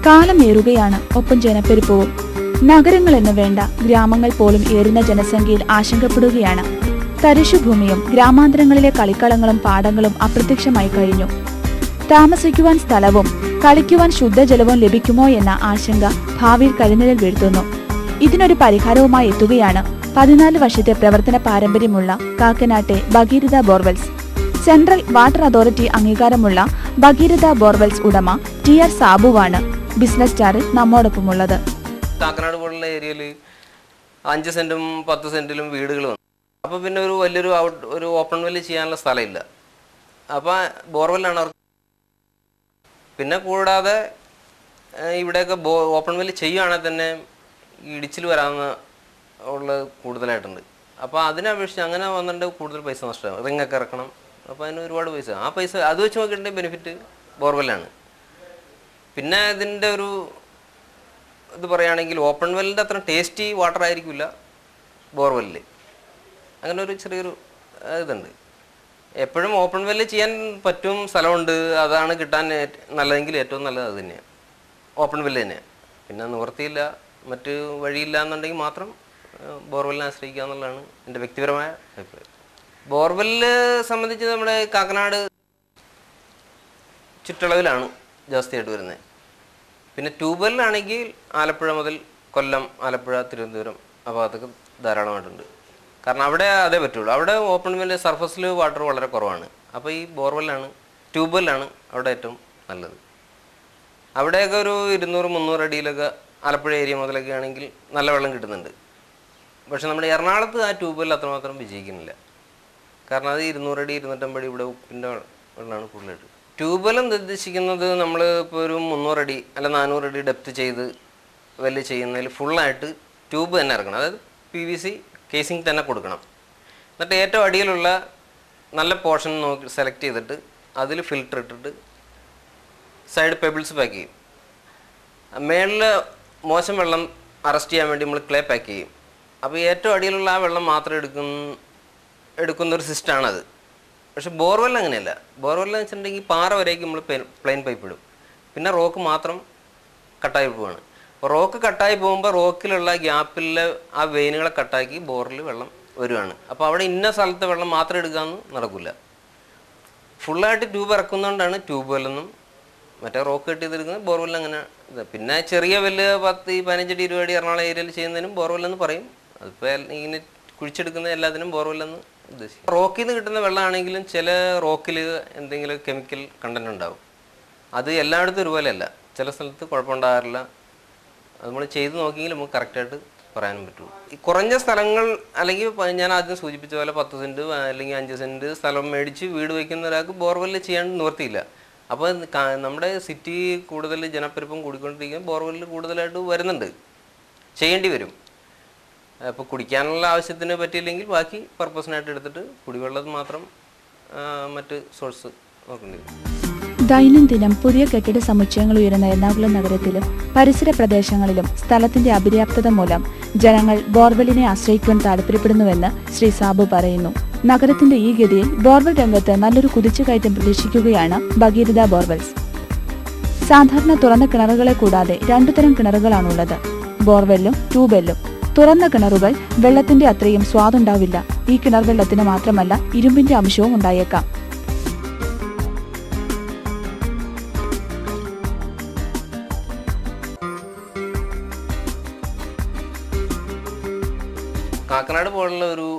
കാലമേറുകയാണ്, ഒപ്പം ജനപ്പെരുപ്പവും. നഗരങ്ങളെന്ന് വേണ്ട ഗ്രാമങ്ങൾ പോലും ഏറുന്ന ജനസംഖ്യയിൽ ആശങ്കപ്പെടുകയാണ്. തരിശുഭൂമിയും ഗ്രാമാന്തരങ്ങളിലെ കളിക്കളങ്ങളും പാടങ്ങളും അപ്രത്യക്ഷമായി കഴിഞ്ഞു. താമസിക്കുവാൻ സ്ഥലവും കളിക്കുവാൻ ശുദ്ധജലവും ലഭിക്കുമോ എന്ന ആശങ്ക ഭാവിയിൽ കരിനിഴൽ വീഴ്ത്തുന്നു. ഇതിനൊരു പരിഹാരവുമായി എത്തുകയാണ് 14 വർഷത്തെ പ്രവർത്തന പാരമ്പര്യമുള്ള കാക്കനാട്ടെ ഭഗീരഥ ബോർവെൽസ്. സെൻട്രൽ വാട്ടർ അതോറിറ്റി അംഗീകാരമുള്ള ഭഗീരഥ ബോർവെൽസ് ഉടമ TR സാബുവാണ് ബിസിനസ് സ്റ്റാറിൽ നമ്മോടൊപ്പമുള്ളത്. കാക്കനാട് പോലുള്ള ഏരിയയിൽ 5 സെന്റും 10 സെന്റിലും വീടുകൾ വന്നു. അപ്പോൾ പിന്നെ ഒരു വലിയൊരു ഒരു ഓപ്പൺ വെല്ല് ചെയ്യാനുള്ള സ്ഥലമില്ല. അപ്പോൾ ബോർവെല്ലാണ് അവർക്ക്. പിന്നെ കൂടാതെ ഇവിടെയൊക്കെ ഓപ്പൺ വെല്ല് ചെയ്യുകയാണെങ്കിൽ തന്നെ ഇടിച്ചിൽ വരാവുന്ന ഉള്ളത് കൂടുതലായിട്ടുണ്ട്. അപ്പോൾ അതിനപേക്ഷിച്ച് അങ്ങനെ വന്നിട്ട് കൂടുതൽ പൈസ നഷ്ടമാകും. റിങ്ങൊക്കെ ഇറക്കണം. അപ്പോൾ അതിന് ഒരുപാട് പൈസ. ആ പൈസ അത് വെച്ച് നോക്കിയിട്ടുണ്ടെങ്കിൽ ബെനിഫിറ്റ് ബോർവെല്ലാണ്. പിന്നെ ഇതിൻ്റെ ഒരു ഇത് പറയുകയാണെങ്കിൽ ഓപ്പൺ വെല്ലിൻ്റെ അത്ര ടേസ്റ്റി വാട്ടർ ആയിരിക്കില്ല ബോർവെല്ലിൽ. അങ്ങനെ ഒരു ചെറിയൊരു ഇതുണ്ട്. എപ്പോഴും ഓപ്പൺ വെല്ല് ചെയ്യാൻ പറ്റും, സ്ഥലമുണ്ട്, അതാണ് കിട്ടാൻ നല്ലതെങ്കിൽ ഏറ്റവും നല്ലത് അത് തന്നെയാണ്, ഓപ്പൺ വെല്ല് തന്നെയാണ്. പിന്നെ നിവൃത്തിയില്ല, മറ്റ് വഴിയില്ല എന്നുണ്ടെങ്കിൽ മാത്രം ബോർവെല്ലിനെ ആശ്രയിക്കുക എന്നുള്ളതാണ് എൻ്റെ വ്യക്തിപരമായ അഭിപ്രായം. ബോർവെല്ല് സംബന്ധിച്ച് നമ്മുടെ കാക്കനാട് ചുറ്റളവിലാണ് ജാസ്തിയായിട്ട് വരുന്നത്. പിന്നെ ട്യൂബ്വെല്ലാണെങ്കിൽ ആലപ്പുഴ മുതൽ കൊല്ലം, ആലപ്പുഴ, തിരുവനന്തപുരം ആ ഭാഗത്തൊക്കെ ധാരാളമായിട്ടുണ്ട്. കാരണം അവിടെ അതേ പറ്റുള്ളൂ. അവിടെ ഓപ്പൺ വെല്ല് സർഫസിൽ വാട്ടർ വളരെ കുറവാണ്. അപ്പോൾ ഈ ബോർവെല്ലാണ്, ട്യൂബ്വെല്ലാണ് അവിടെ ഏറ്റവും നല്ലത്. അവിടെയൊക്കെ ഒരു 200-300 അടിയിലൊക്കെ ആലപ്പുഴ ഏരിയ മുതലൊക്കെ ആണെങ്കിൽ നല്ല വെള്ളം കിട്ടുന്നുണ്ട്. പക്ഷെ നമ്മുടെ എറണാകുളത്ത് ആ ട്യൂബ്വെല്ല് അത്രമാത്രം വിജയിക്കുന്നില്ല. കാരണം അത് 200 അടി 250 അടി ഇവിടെ ഉപ്പിൻ്റെ വെള്ളമാണ് കൂടുതലായിട്ട്. ട്യൂബ്വെല്ല് നിർദ്ദേശിക്കുന്നത് നമ്മൾ ഇപ്പോൾ ഒരു 300 അടി അല്ല 400 അടി ഡെപ്ത് ചെയ്ത് വെല്ല് ചെയ്യുന്നതിൽ ഫുള്ളായിട്ട് ട്യൂബ് തന്നെ ഇറക്കണം. അതായത് PVC കേസിങ് തന്നെ കൊടുക്കണം. എന്നിട്ട് ഏറ്റവും അടിയിലുള്ള നല്ല പോർഷൻ നോക്കി സെലക്ട് ചെയ്തിട്ട് അതിൽ ഫിൽറ്റർ ഇട്ടിട്ട് സൈഡ് പെബിൾസ് പാക്ക് ചെയ്യും. മേളിൽ മോശം വെള്ളം അറസ്റ്റ് ചെയ്യാൻ വേണ്ടി നമ്മൾ ക്ലേ പാക്ക് ചെയ്യും. അപ്പോൾ ഏറ്റവും അടിയിലുള്ള ആ വെള്ളം മാത്രം എടുക്കുന്നൊരു സിസ്റ്റമാണത്. പക്ഷെ ബോർവെൽ അങ്ങനെയല്ല. ബോർവെൽ എന്ന് വെച്ചിട്ടുണ്ടെങ്കിൽ പാറ വരേക്ക് നമ്മൾ പ്ലെയിൻ പൈപ്പ് ഇടും. പിന്നെ റോക്ക് മാത്രം കട്ടായി പോവാണ്. അപ്പോൾ റോക്ക് കട്ടായി പോകുമ്പോൾ റോക്കിലുള്ള ഗ്യാപ്പിലെ ആ വെയിനുകളെ കട്ടാക്കി ബോറിൽ വെള്ളം വരുവാണ്. അപ്പോൾ അവിടെ ഇന്ന സ്ഥലത്തെ വെള്ളം മാത്രം എടുക്കാമെന്ന് നടക്കില്ല. ഫുള്ളായിട്ട് ട്യൂബ് ഇറക്കുന്നതുകൊണ്ടാണ് ട്യൂബ്വെല്ലെന്നും മറ്റേ റോക്ക് കെട്ടിയെടുക്കുന്നത് ബോർവെല്ല് അങ്ങനെ ഇത്. പിന്നെ ചെറിയ വെല്ല് 10, 15 അടി 20 അടി എറണാകുളം ഏരിയയിൽ ചെയ്യുന്നതിനും ബോർവെല്ലെന്ന് പറയും. അതിപ്പോൾ ഇങ്ങനെ കുഴിച്ചെടുക്കുന്ന എല്ലാത്തിനും ബോർവെല്ലെന്ന് ഉദ്ദേശിക്കും. റോക്കിൽ നിന്ന് കിട്ടുന്ന വെള്ളമാണെങ്കിലും ചില റോക്കിൽ എന്തെങ്കിലും കെമിക്കൽ കണ്ടന്റ് ഉണ്ടാവും. അത് എല്ലായിടത്തും ഒരുപോലെയല്ല. ചില സ്ഥലത്ത് കുഴപ്പമുണ്ടാകാറില്ല. അത് നമ്മൾ ചെയ്ത് നോക്കിയെങ്കിൽ നമുക്ക് കറക്റ്റായിട്ട് പറയാനും പറ്റുള്ളൂ. ഈ കുറഞ്ഞ സ്ഥലങ്ങൾ അല്ലെങ്കിൽ ഞാൻ ആദ്യം സൂചിപ്പിച്ച പോലെ 10 സെൻറ്റ് അല്ലെങ്കിൽ 5 സെൻറ്റ് സ്ഥലം മേടിച്ച് വീട് വയ്ക്കുന്ന ഒരാൾക്ക് ബോർവെല്ല് ചെയ്യാൻ നിവർത്തിയില്ല. അപ്പോൾ നമ്മുടെ സിറ്റി കൂടുതൽ ജനപ്പെരുപ്പം കൂടിക്കൊണ്ടിരിക്കുന്ന ബോർവെല്ല് കൂടുതലായിട്ട് വരുന്നുണ്ട്, ചെയ്യേണ്ടി വരും. അപ്പോൾ കുടിക്കാനുള്ള ആവശ്യത്തിന് പറ്റിയില്ലെങ്കിൽ ബാക്കി പർപ്പസിനായിട്ട് എടുത്തിട്ട് കുടിവെള്ളം മാത്രം മറ്റ് സോഴ്സ് നോക്കേണ്ടി വരും. ദൈനംദിനം പുതിയ കെട്ടിട സമുച്ചയങ്ങൾ ഉയരുന്ന എറണാകുളം നഗരത്തിലും പരിസര പ്രദേശങ്ങളിലും സ്ഥലത്തിന്റെ അപര്യാപ്തത മൂലം ജനങ്ങൾ ബോർവെല്ലിനെ ആശ്രയിക്കുവാൻ താല്പര്യപ്പെടുന്നുവെന്ന് ശ്രീ സാബു പറയുന്നു. നഗരത്തിന്റെ ഈ ഗതിയിൽ ബോർവെൽ രംഗത്ത് നല്ലൊരു കുതിച്ചുകയറ്റം പ്രതീക്ഷിക്കുകയാണ് ഭഗീരഥ ബോർവെൽസ്. സാധാരണ തുറന്ന കിണറുകളെ കൂടാതെ 2 തരം കിണറുകളാണുള്ളത്, ബോർവെല്ലും ട്യൂബെല്ലും. തുറന്ന കിണറുകൾ വെള്ളത്തിന്റെ അത്രയും സ്വാദുണ്ടാവില്ല. ഈ കിണർ വെള്ളത്തിന് മാത്രമല്ല ഇരുമ്പിന്റെ അംശവും ഉണ്ടായേക്കാം. കാക്കനാട് പോലുള്ള ഒരു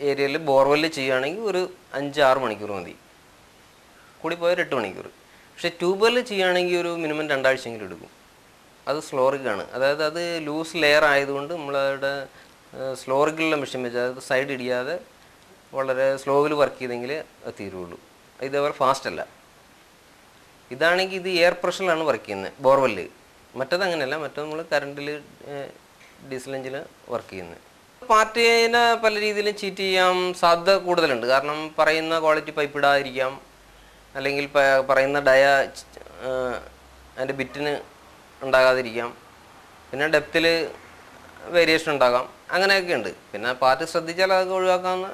ഏരിയയിൽ ബോർവെല്ല് ചെയ്യുകയാണെങ്കിൽ ഒരു 5-6 മണിക്കൂർ മതി, കൂടി പോയാൽ 8 മണിക്കൂർ. പക്ഷേ ട്യൂബ്വെല്ല് ചെയ്യുകയാണെങ്കിൽ ഒരു മിനിമം 2 ആഴ്ചയെങ്കിലും എടുക്കും. അത് സ്ലോറിഗാണ്. അതായത് അത് ലൂസ് ലെയർ ആയതുകൊണ്ട് നമ്മളവിടെ സ്ലോറിഗുള്ള മെഷീൻ വെച്ചാൽ അതായത് സൈഡ് ഇടിയാതെ വളരെ സ്ലോവിൽ വർക്ക് ചെയ്തെങ്കിൽ അത് തീരുള്ളൂ. ഇതേപോലെ ഫാസ്റ്റ് അല്ല. ഇതാണെങ്കിൽ ഇത് എയർ പ്രഷറിലാണ് വർക്ക് ചെയ്യുന്നത് ബോർവെല്ല്. മറ്റത് അങ്ങനെയല്ല. മറ്റത് നമ്മൾ കറണ്ടിൽ ഡീസൽ എഞ്ചിന് വർക്ക് ചെയ്യുന്നത്. പാർട്ടിനെ പല രീതിയിലും ചീറ്റ് ചെയ്യാൻ സാധ്യത കൂടുതലുണ്ട്. കാരണം പറയുന്ന ക്വാളിറ്റി പൈപ്പ് ഇടാതിരിക്കാം, അല്ലെങ്കിൽ പറയുന്ന ഡയ അതിൻ്റെ ബിറ്റിന് ഉണ്ടാകാതിരിക്കാം, പിന്നെ ഡെപ്തിൽ വേരിയേഷൻ ഉണ്ടാകാം, അങ്ങനെയൊക്കെ ഉണ്ട്. പിന്നെ പാർട്ടി ശ്രദ്ധിച്ചാൽ അതൊക്കെ ഒഴിവാക്കാവുന്ന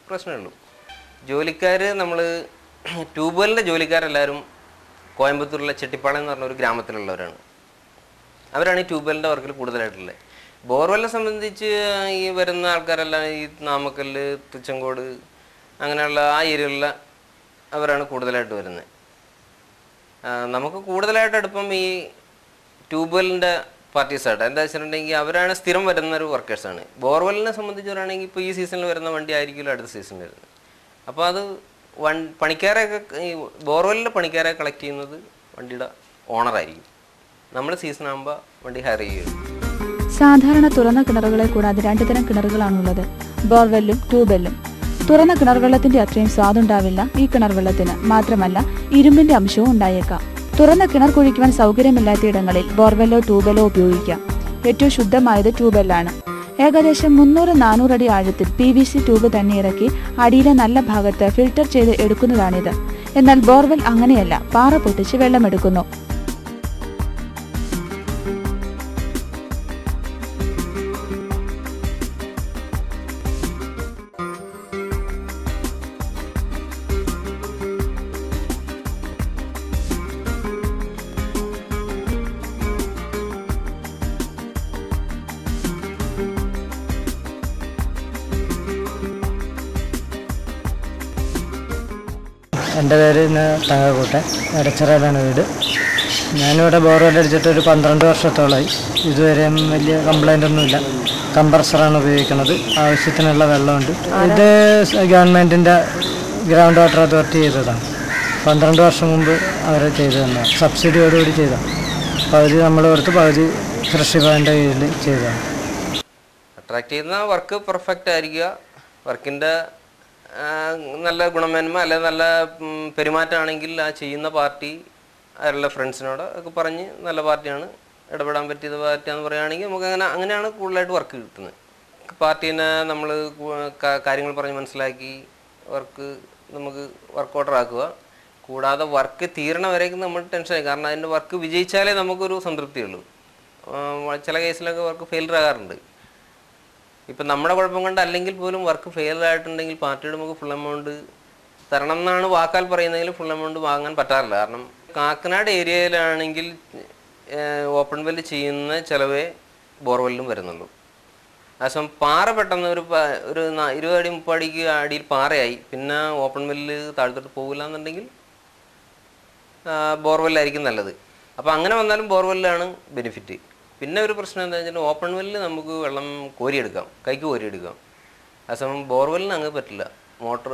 പ്രശ്നമേ ഉള്ളൂ. ജോലിക്കാർ നമ്മൾ ട്യൂബ്വെല്ലിൻ്റെ ജോലിക്കാരെല്ലാവരും കോയമ്പത്തൂരിലെ ചെട്ടിപ്പാളയം എന്ന് പറഞ്ഞ ഒരു ഗ്രാമത്തിലുള്ളവരാണ്. അവരാണ് ഈ ട്യൂബ്വെല്ലിൻ്റെ വർക്കിൽ കൂടുതലായിട്ടുള്ളത്. ബോർവെല്ലിനെ സംബന്ധിച്ച് ഈ വരുന്ന ആൾക്കാരെല്ലാം ഈ നാമക്കല്ല്, തുച്ചങ്കോട് അങ്ങനെയുള്ള ആ ഏരിയയിലുള്ള അവരാണ് കൂടുതലായിട്ട് വരുന്നത്. നമുക്ക് കൂടുതലായിട്ട് അടുപ്പം ഈ ട്യൂബ്വെല്ലിൻ്റെ പാർട്ടീസായിട്ട്. എന്താ വെച്ചിട്ടുണ്ടെങ്കിൽ അവരാണ് സ്ഥിരം വരുന്നൊരു വർക്കേഴ്സാണ്. ബോർവെല്ലിനെ സംബന്ധിച്ചവരാണെങ്കിൽ ഇപ്പോൾ ഈ സീസണിൽ വരുന്ന വണ്ടി ആയിരിക്കില്ല അടുത്ത സീസണിൽ വരുന്നത്. അപ്പോൾ അത് പണിക്കാരെയൊക്കെ ഈ ബോർവെല്ലിൻ്റെ പണിക്കാരെ കളക്ട് ചെയ്യുന്നത് വണ്ടിയുടെ ഓണറായിരിക്കും. നമ്മൾ സീസൺ ആകുമ്പോൾ വണ്ടി ഹയർ ചെയ്യുകയും. സാധാരണ തുറന്ന കിണറുകളെ കൂടാതെ 2 തരം കിണറുകളാണുള്ളത്, ബോർവെല്ലും ട്യൂബെല്ലും. തുറന്ന കിണർ വെള്ളത്തിന്റെ അത്രയും സ്വാദുണ്ടാവില്ല ഈ കിണർ വെള്ളത്തിന്. മാത്രമല്ല ഇരുമ്പിന്റെ അംശവും ഉണ്ടായേക്കാം. തുറന്ന കിണർ കുഴിക്കുവാൻ സൗകര്യമില്ലാത്ത ഇടങ്ങളിൽ ബോർവെല്ലോ ട്യൂബെല്ലോ ഉപയോഗിക്കാം. ഏറ്റവും ശുദ്ധമായത് ട്യൂബെല്ലാണ്. ഏകദേശം 300-400 അടി ആഴത്തിൽ PVC ട്യൂബ് തന്നെ ഇറക്കി അടിയിലെ നല്ല ഭാഗത്ത് ഫിൽട്ടർ ചെയ്ത് എടുക്കുന്നതാണിത്. എന്നാൽ ബോർവെൽ അങ്ങനെയല്ല, പാറ പൊട്ടിച്ച് വെള്ളമെടുക്കുന്നു. എൻ്റെ പേര് തങ്കക്കൂട്ടൻ, എടച്ചിറയിലാണ് വീട്. ഞാനിവിടെ ബോർവെൽ അടിച്ചിട്ട് ഒരു 12 വർഷത്തോളമായി. ഇതുവരെയും വലിയ കംപ്ലൈൻ്റ് ഒന്നുമില്ല. കംപ്രസറാണ് ഉപയോഗിക്കുന്നത്, ആവശ്യത്തിനുള്ള വെള്ളമുണ്ട്. ഇത് ഗവൺമെൻറ്റിൻ്റെ ഗ്രൗണ്ട് വാട്ടർ അതോറിറ്റി ചെയ്തതാണ്. 12 വർഷം മുമ്പ് അവർ ചെയ്തു തന്നതാണ്, സബ്സിഡിയോടുകൂടി ചെയ്തതാണ്. പകുതി നമ്മൾ കൊടുത്ത് പകുതി കൃഷിഭവൻ്റെ കീഴിൽ ചെയ്തതാണ്. അട്രാക്ട് ചെയ്യുന്ന വർക്ക് പെർഫെക്റ്റ് ആയിരിക്കുക, വർക്കിൻ്റെ നല്ല ഗുണമേന്മ അല്ലെ നല്ല പെരുമാറ്റമാണെങ്കിൽ ആ ചെയ്യുന്ന പാർട്ടി അവരുടെ ഫ്രണ്ട്സിനോട് ഒക്കെ പറഞ്ഞ് നല്ല പാർട്ടിയാണ്, ഇടപെടാൻ പറ്റിയത് പാർട്ടിയാണെന്ന് പറയുകയാണെങ്കിൽ നമുക്ക് അങ്ങനെയാണ് കൂടുതലായിട്ട് വർക്ക് കിട്ടുന്നത്. പാർട്ടീനെ നമ്മൾ കാര്യങ്ങൾ പറഞ്ഞ് മനസ്സിലാക്കി വർക്ക് നമുക്ക് വർക്ക് ഓർഡർ ആക്കുക. കൂടാതെ വർക്ക് തീരണ വരേക്കും നമ്മൾ ടെൻഷനായി, കാരണം അതിൻ്റെ വർക്ക് വിജയിച്ചാലേ നമുക്കൊരു സംതൃപ്തിയുള്ളൂ. ചില കേസിലൊക്കെ വർക്ക് ഫെയിലർ ആകാറുണ്ട്. ഇപ്പം നമ്മുടെ കുഴപ്പം കൊണ്ട് അല്ലെങ്കിൽ പോലും വർക്ക് ഫെയിൽ ആയിട്ടുണ്ടെങ്കിൽ പാർട്ടിയുടെ നമുക്ക് ഫുൾ എമൗണ്ട് തരണം എന്നാണ് വാക്കാൽ പറയുന്നതെങ്കിൽ ഫുൾ എമൗണ്ട് വാങ്ങാൻ പറ്റാറില്ല. കാരണം കാക്കനാട് ഏരിയയിലാണെങ്കിൽ ഓപ്പൺ വെല്ല് ചെയ്യുന്ന ചിലവേ ബോർവെല്ലും വരുന്നുള്ളൂ. അതേസമയം പാറ പെട്ടെന്ന് ഒരു 20 അടി 30 അടിക്ക് അടിയിൽ പാറയായി പിന്നെ ഓപ്പൺ വെല്ല് താഴ്ത്തോട്ട് പോകില്ല എന്നുണ്ടെങ്കിൽ ബോർവെല്ലായിരിക്കും നല്ലത്. അപ്പോൾ അങ്ങനെ വന്നാലും ബോർവെല്ലാണ് ബെനിഫിറ്റ്. പിന്നെ ഒരു പ്രശ്നം എന്താ വെച്ചാൽ ഓപ്പൺ വെല്ലിൽ നമുക്ക് വെള്ളം കോരിയെടുക്കാം, കൈക്ക് കോരിയെടുക്കാം. അതേസമയം ബോർവെല്ലിന് അങ്ങ് പറ്റില്ല, മോട്ടർ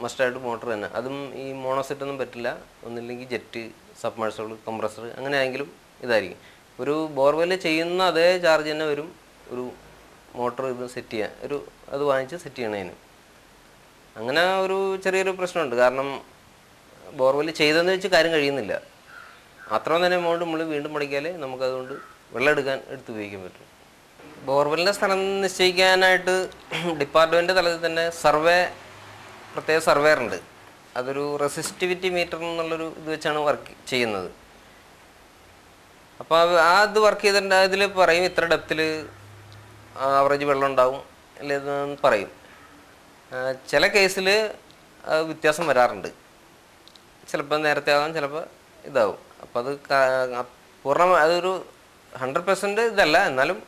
മസ്റ്റായിട്ട് മോട്ടർ തന്നെ. അതും ഈ മോണോസെറ്റൊന്നും പറ്റില്ല, ഒന്നില്ലെങ്കിൽ ജെറ്റ്, സബ്മേഴ്സിബിൾ, കംപ്രസർ അങ്ങനെ ആയെങ്കിലും ഇതായിരിക്കും. ഒരു ബോർവെല്ല് ചെയ്യുന്ന അതേ ചാർജ് തന്നെ വരും ഒരു മോട്ടർ ഇത് സെറ്റ് ചെയ്യാൻ, അത് വാങ്ങിച്ച് സെറ്റ് ചെയ്യണതിന്. അങ്ങനെ ഒരു ചെറിയൊരു പ്രശ്നമുണ്ട്. കാരണം ബോർവെല്ല് ചെയ്തെന്ന് വെച്ച് കാര്യം കഴിയുന്നില്ല. അത്രയും തന്നെ എമൗണ്ട് നമ്മൾ വീണ്ടും മുടക്കിയാലേ നമുക്കതുകൊണ്ട് വെള്ളം എടുത്ത് ഉപയോഗിക്കാൻ പറ്റും. ബോർവെല്ലിൻ്റെ സ്ഥലം നിശ്ചയിക്കാനായിട്ട് ഡിപ്പാർട്ട്മെൻറ്റ് തലത്തിൽ തന്നെ പ്രത്യേക സർവേറുണ്ട്. അതൊരു റെസിസ്റ്റിവിറ്റി മീറ്റർ എന്നുള്ളൊരു ഇത് വെച്ചാണ് വർക്ക് ചെയ്യുന്നത്. അപ്പോൾ അത് വർക്ക് ചെയ്തിട്ടുണ്ട്. അതിൽ പറയും ഇത്ര ഡെപ്തിൽ ആവറേജ് വെള്ളം ഉണ്ടാവും അല്ലേന്ന് പറയും. ചില കേസിൽ വ്യത്യാസം വരാറുണ്ട്. ചിലപ്പോൾ നേരത്തെ ആകാം, ചിലപ്പോൾ ഇതാവും. അപ്പോൾ അത് അതൊരു 100% ഇതല്ല, എന്നാലും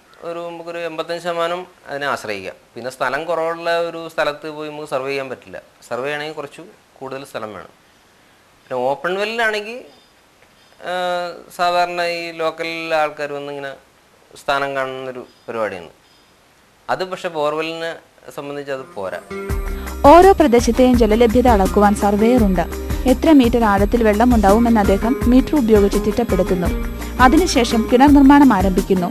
നമുക്കൊരു 85% അതിനെ ആശ്രയിക്കാം. പിന്നെ സ്ഥലം കുറവുള്ള ഒരു സ്ഥലത്ത് പോയി നമുക്ക് സർവേ ചെയ്യാൻ പറ്റില്ല. സർവേ ആണെങ്കിൽ കുറച്ച് കൂടുതൽ സ്ഥലം വേണം. പിന്നെ ഓപ്പൺ വെല്ലിലാണെങ്കിൽ സാധാരണ ഈ ലോക്കൽ ആൾക്കാർ വന്നിങ്ങനെ സ്ഥാനം കാണുന്നൊരു പരിപാടിയാണ്. അത് പക്ഷെ ബോർവെല്ലിനെ സംബന്ധിച്ച് അത് പോരാ. ഓരോ പ്രദേശത്തെയും ജലലഭ്യത അളക്കുവാൻ സർവേയറുണ്ട്. എത്ര മീറ്റർ ആഴത്തിൽ വെള്ളമുണ്ടാവുമെന്ന് അദ്ദേഹം മീറ്റർ ഉപയോഗിച്ച് തിട്ടപ്പെടുത്തുന്നു. അതിനുശേഷം കിണർ നിർമ്മാണം ആരംഭിക്കുന്നു.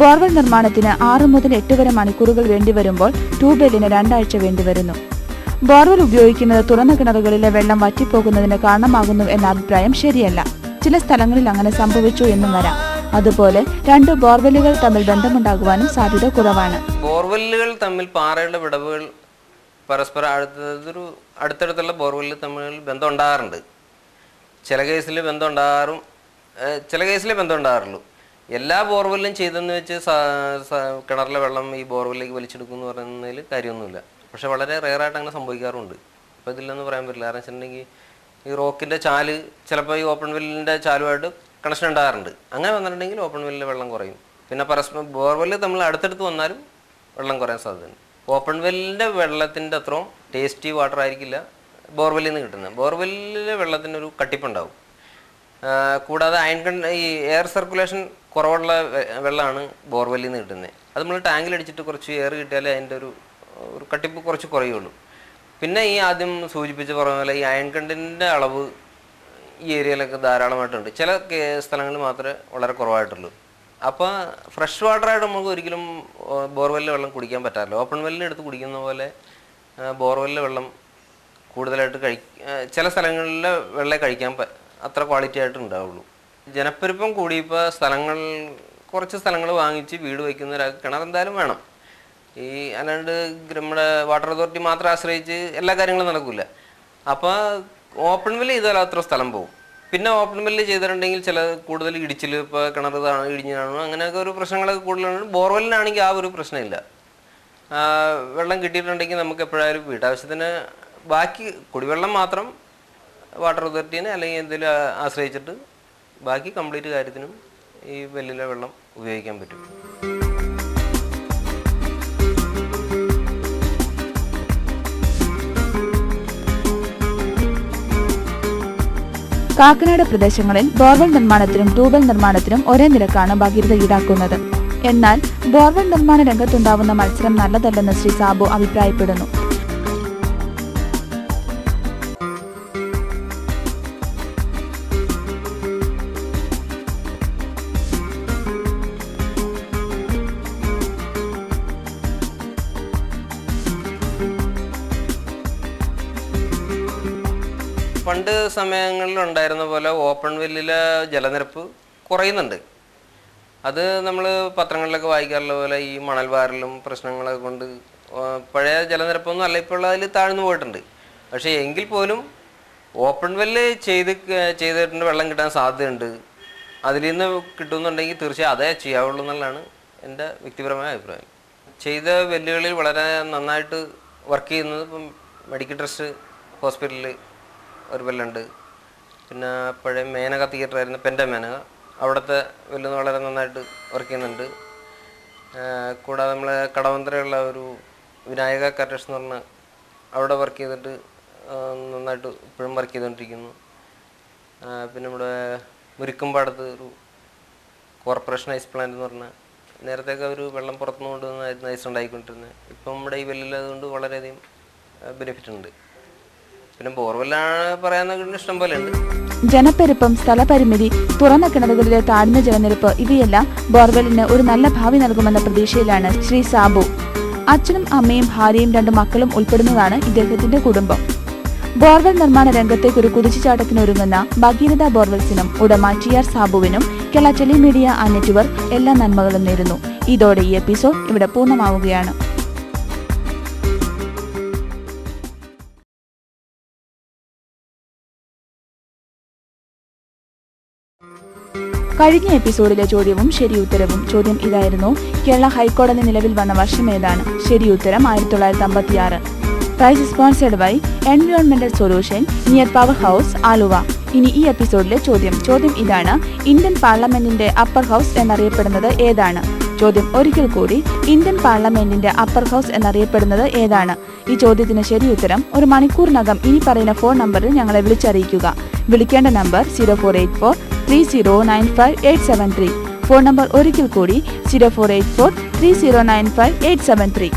ബോർവെൽ നിർമ്മാണത്തിന് 6 മുതൽ 8 വരെ മണിക്കൂറുകൾ വേണ്ടിവരുമ്പോൾ ട്യൂബെല്ലിന് 2 ആഴ്ച വേണ്ടിവരുന്നു. ബോർവെൽ ഉപയോഗിക്കുന്നത് തുറന്ന കിണറുകളിലെ വെള്ളം വറ്റിപ്പോകുന്നതിന് കാരണമാകുന്നു എന്ന അഭിപ്രായം ശരിയല്ല. ചില സ്ഥലങ്ങളിൽ അങ്ങനെ സംഭവിച്ചു എന്നും വരാം. അതുപോലെ 2 ബോർവെല്ലുകൾ തമ്മിൽ ബന്ധമുണ്ടാകുവാനും സാധ്യത കുറവാണ്. ബോർവെല്ലുകൾ തമ്മിൽ പാറയുടെ വിടവുകൾ പരസ്പരം അടുത്തടുത്തുള്ള ബോർവെല്ലിൽ തമ്മിൽ ബന്ധം ഉണ്ടാകാറുണ്ട്. ചില കേസിൽ ബന്ധം ഉണ്ടാകാറും, ചില കേസിലേ ബന്ധം ഉണ്ടാകാറുള്ളൂ. എല്ലാ ബോർവെല്ലും ചെയ്തെന്ന് വെച്ച് കിണറിലെ വെള്ളം ഈ ബോർവെല്ലിലേക്ക് വലിച്ചെടുക്കും എന്ന് പറയുന്നതിൽ കാര്യമൊന്നുമില്ല. പക്ഷെ വളരെ റെയറായിട്ട് അങ്ങനെ സംഭവിക്കാറുണ്ട്. അപ്പോൾ ഇതില്ലെന്ന് പറയാൻ പറ്റില്ല. കാരണം വെച്ചിട്ടുണ്ടെങ്കിൽ ഈ റോക്കിൻ്റെ ചാല് ചിലപ്പോൾ ഈ ഓപ്പൺ വെല്ലിൻ്റെ ചാലുമായിട്ട് കണക്ഷൻ ഉണ്ടാകാറുണ്ട്. അങ്ങനെ വന്നിട്ടുണ്ടെങ്കിൽ ഓപ്പൺ വെല്ലിലെ വെള്ളം കുറയും. പിന്നെ പരസ്പരം ബോർവെല്ല് നമ്മൾ അടുത്തടുത്ത് വന്നാലും വെള്ളം കുറയാൻ സാധ്യതയുണ്ട്. ഓപ്പൺ വെല്ലിൻ്റെ വെള്ളത്തിൻ്റെ അത്രയും ടേസ്റ്റി വാട്ടർ ആയിരിക്കില്ല ബോർവെല്ലിൽ നിന്ന് കിട്ടുന്നത്. ബോർവെല്ലിലെ വെള്ളത്തിനൊരു കട്ടിപ്പുണ്ടാവും. കൂടാതെ ഈ എയർ സർക്കുലേഷൻ കുറവുള്ള വെള്ളമാണ് ബോർവെല്ലിൽ നിന്ന് കിട്ടുന്നത്. അത് നമ്മൾ ടാങ്കിലടിച്ചിട്ട് കുറച്ച് എയർ കിട്ടിയാലേ അതിൻ്റെ ഒരു കട്ടിപ്പ് കുറച്ച് കുറയുള്ളൂ. പിന്നെ ഈ ആദ്യം സൂചിപ്പിച്ച് പറഞ്ഞ പോലെ ഈ അയൺ കണ്ടൻറ്റിൻ്റെ അളവ് ഈ ഏരിയയിലൊക്കെ ധാരാളമായിട്ടുണ്ട്. ചില സ്ഥലങ്ങളിൽ മാത്രമേ വളരെ കുറവായിട്ടുള്ളൂ. അപ്പോൾ ഫ്രഷ് വാട്ടറായിട്ട് നമുക്ക് ഒരിക്കലും ബോർവെല്ലിലെ വെള്ളം കുടിക്കാൻ പറ്റാറില്ല. ഓപ്പൺ വെല്ലിൽ എടുത്ത് കുടിക്കുന്ന പോലെ ബോർവെല്ലിലെ വെള്ളം കൂടുതലായിട്ട് ചില സ്ഥലങ്ങളിലെ വെള്ളം കഴിക്കാൻ അത്ര ക്വാളിറ്റി ആയിട്ട് ഉണ്ടാവുള്ളൂ. ജനപ്പെരുപ്പം കൂടിയപ്പോൾ കുറച്ച് സ്ഥലങ്ങൾ വാങ്ങിച്ച് വീട് വയ്ക്കുന്ന ഒരാൾക്ക് കിണർ എന്തായാലും വേണം. അല്ലാണ്ട് നമ്മുടെ വാട്ടർ അതോറിറ്റി മാത്രം ആശ്രയിച്ച് എല്ലാ കാര്യങ്ങളും നടക്കില്ല. അപ്പോൾ ഓപ്പൺ വെല്ല് ചെയ്താൽ അത്ര സ്ഥലം പോകും. പിന്നെ ഓപ്പൺ വെല്ല് ചെയ്തിട്ടുണ്ടെങ്കിൽ കൂടുതൽ ഇടിച്ചിൽ, ഇപ്പോൾ കിണർ ഇടിഞ്ഞു കാണും, അങ്ങനെയൊക്കെ ഒരു പ്രശ്നങ്ങളൊക്കെ കൂടുതലാണ്. ബോർവെല്ലിനാണെങ്കിൽ ആ ഒരു പ്രശ്നമില്ല. വെള്ളം കിട്ടിയിട്ടുണ്ടെങ്കിൽ നമുക്ക് എപ്പോഴായാലും വീട്ടാവശ്യത്തിന് ബാക്കി കുടിവെള്ളം മാത്രം വാട്ടർ അതോറിറ്റീനെ അല്ലെങ്കിൽ എന്തെങ്കിലും ആശ്രയിച്ചിട്ട് ബാക്കി കംപ്ലീറ്റ് കാര്യത്തിനും ഈ വെല്ലിലെ വെള്ളം ഉപയോഗിക്കാൻ പറ്റും. കാക്കനാട് പ്രദേശങ്ങളിൽ ബോർവെൽ നിർമ്മാണത്തിനും ട്യൂബൽ നിർമ്മാണത്തിനും ഒരേ നിരക്കാണ് ഭഗീരഥ ഈടാക്കുന്നത്. എന്നാൽ ബോർവെൽ നിർമ്മാണ രംഗത്തുണ്ടാവുന്ന മത്സരം നല്ലതല്ലെന്ന് ശ്രീ സാബു അഭിപ്രായപ്പെടുന്നു. പണ്ട് സമയങ്ങളിൽ ഉണ്ടായിരുന്ന പോലെ ഓപ്പൺ വെല്ലിലെ ജലനിരപ്പ് കുറയുന്നുണ്ട്. അത് നമ്മൾ പത്രങ്ങളിലൊക്കെ വായിക്കാറുള്ള പോലെ ഈ മണൽവാരലും പ്രശ്നങ്ങളൊക്കെ കൊണ്ട് പഴയ ജലനിരപ്പൊന്നും അല്ല ഇപ്പോൾ അതിൽ താഴ്ന്നു പോയിട്ടുണ്ട്. പക്ഷേ എങ്കിൽ പോലും ഓപ്പൺ വെല്ല് ചെയ്തിട്ടുണ്ട് വെള്ളം കിട്ടാൻ സാധ്യതയുണ്ട്. അതിൽ നിന്ന് കിട്ടുന്നുണ്ടെങ്കിൽ തീർച്ചയായും അതേ ചെയ്യാവുള്ളൂ എന്നുള്ളതാണ് എൻ്റെ വ്യക്തിപരമായ അഭിപ്രായം. ചെയ്ത വെല്ലുകളിൽ വളരെ നന്നായിട്ട് വർക്ക് ചെയ്യുന്നത് ഇപ്പം മെഡിക്കൽ ട്രസ്റ്റ് ഹോസ്പിറ്റലിൽ ഒരു വെല്ലുണ്ട്. പിന്നെ പഴയ മേനക തിയേറ്ററായിരുന്ന പെൻ്റെ മേനക, അവിടുത്തെ വെല്ലുന്ന് വളരെ നന്നായിട്ട് വർക്ക് ചെയ്യുന്നുണ്ട്. കൂടാതെ നമ്മൾ കടവന്ത്രയുള്ള ഒരു വിനായക കാറ്റേഴ്സ് എന്ന് പറഞ്ഞ അവിടെ വർക്ക് ചെയ്തിട്ട് നന്നായിട്ട് ഇപ്പോഴും വർക്ക് ചെയ്തുകൊണ്ടിരിക്കുന്നു. പിന്നെ നമ്മുടെ മുരിക്കുംപാടത്ത് ഒരു കോർപ്പറേഷൻ ഐസ് പ്ലാന്റ് എന്ന് പറഞ്ഞാൽ നേരത്തെയൊക്കെ ഒരു വെള്ളം പുറത്തുനിന്ന് കൊണ്ടുവന്നായിരുന്നു ഐസ് ഉണ്ടായിക്കൊണ്ടിരുന്നത്. ഇപ്പം നമ്മുടെ ഈ വെല്ലിലതുകൊണ്ട് വളരെയധികം ബെനിഫിറ്റ് ഉണ്ട്. പിന്നെ ബോർവെല്ലാണ് പറയാൻ ഇഷ്ടം പോലെ ഉണ്ട്. ജനപ്പെരുപ്പം, സ്ഥലപരിമിതി, തുറന്ന കിണറുകളിലെ താഴ്ന്ന ജലനിരപ്പ് ഇവയെല്ലാം ബോർവെല്ലിന് ഒരു നല്ല ഭാവി നൽകുമെന്ന പ്രതീക്ഷയിലാണ് ശ്രീ സാബു. അച്ഛനും അമ്മയും ഭാര്യയും 2 മക്കളും ഉൾപ്പെടുന്നതാണ് ഇദ്ദേഹത്തിന്റെ കുടുംബം. ബോർവെൽ നിർമ്മാണ രംഗത്തേക്ക് ഒരു കുതിച്ചുചാട്ടത്തിനൊരുങ്ങുന്ന ഭഗീരഥ ബോർവെൽസിനും ഉടമ TR സാബുവിനും കേരള ടെലിമീഡിയ ആൻഡ് നെറ്റ്വർക്ക് എല്ലാ നന്മകളും നേരുന്നു. ഇതോടെ ഈ എപ്പിസോഡ് ഇവിടെ പൂർണ്ണമാവുകയാണ്. കഴിഞ്ഞ എപ്പിസോഡിലെ ചോദ്യവും ശരിയുത്തരവും. ചോദ്യം ഇതായിരുന്നു: കേരള ഹൈക്കോടതി നിലവിൽ വന്ന വർഷം ഏതാണ്? ശരിയുത്തരം 1956. പ്രൈസ് സ്പോൺസർഡ് ബൈ എൻവയോൺമെന്റൽ solution near power house, Aluva. ഇനി ഈ എപ്പിസോഡിലെ ചോദ്യം ഇതാണ്: ഇന്ത്യൻ പാർലമെന്റിന്റെ അപ്പർ ഹൗസ് എന്നറിയപ്പെടുന്നത് ഏതാണ്? ചോദ്യം ഒരിക്കൽ കൂടി: ഇന്ത്യൻ പാർലമെന്റിന്റെ അപ്പർ ഹൗസ് എന്നറിയപ്പെടുന്നത് ഏതാണ്? ഈ ചോദ്യത്തിന് ശരിയുത്തരം 1 മണിക്കൂറിനകം ഇനി പറയുന്ന ഫോൺ നമ്പറിൽ ഞങ്ങളെ വിളിച്ചറിയിക്കുക. വിളിക്കേണ്ട നമ്പർ 04843095 873. ഫോൺ നമ്പർ ഒരിക്കൽ കൂടി 04843095 873.